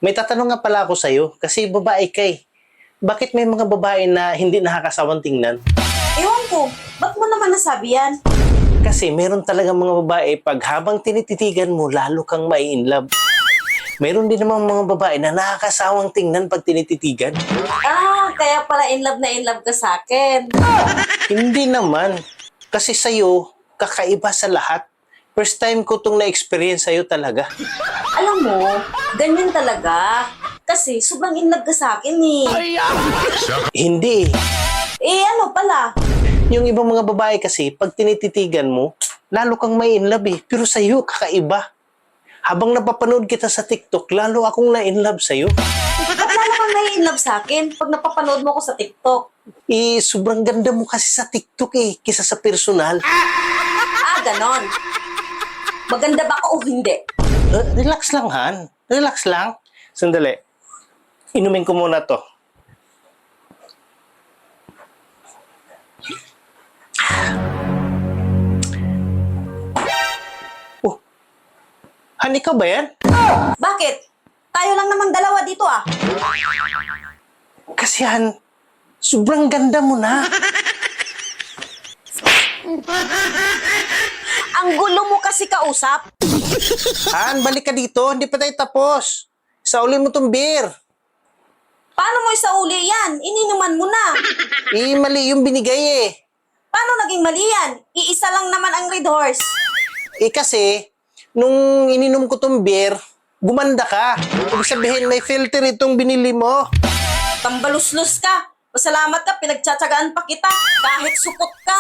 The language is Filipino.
May tatanong nga pala ako sa'yo, kasi babae ka eh. Bakit may mga babae na hindi nakakasawang tingnan? Ewan ko, ba't mo naman nasabi yan? Kasi meron talaga mga babae pag habang tinititigan mo, lalo kang mai-inlove. Meron din namang mga babae na nakakasawang tingnan pag tinititigan. Kaya pala in love ka sa akin. Hindi naman. Kasi sa'yo, kakaiba sa lahat. First time ko itong na-experience sa'yo talaga. Alam mo, ganyan talaga. Kasi sobrang in love ka sa akin eh. Hindi. Ano pala? Yung ibang mga babae kasi, pag tinititigan mo, lalo kang may in love eh. Pero sa'yo, kakaiba. Habang napapanood kita sa TikTok, lalo akong na-in-love sa'yo. Ba't lalo kang in love sa akin pag napapanood mo ko sa TikTok? Sobrang ganda mo kasi sa TikTok eh, kisa sa personal. Ganon. Maganda ba ako o hindi? Relax lang, Han. Relax lang. Sandali. Inumin ko muna to. Oh. Han, ikaw ba yan? Bakit? Tayo lang namang dalawa dito ah. Kasi Han, sobrang ganda mo na. Ang gulo mo kasi kausap. Han, balik ka dito. Hindi pa tayo tapos. Saulin mo tong beer. Paano mo isauli yan? Ininuman mo na. Mali yung binigay eh. Paano naging mali yan? Iisa lang naman ang Red Horse. Kasi, nung ininom ko tong beer, gumanda ka. Ibig sabihin, may filter itong binili mo. Tambaluslos ka. Pasalamat ka, pinagtsatsagaan pa kita. Kahit supot ka.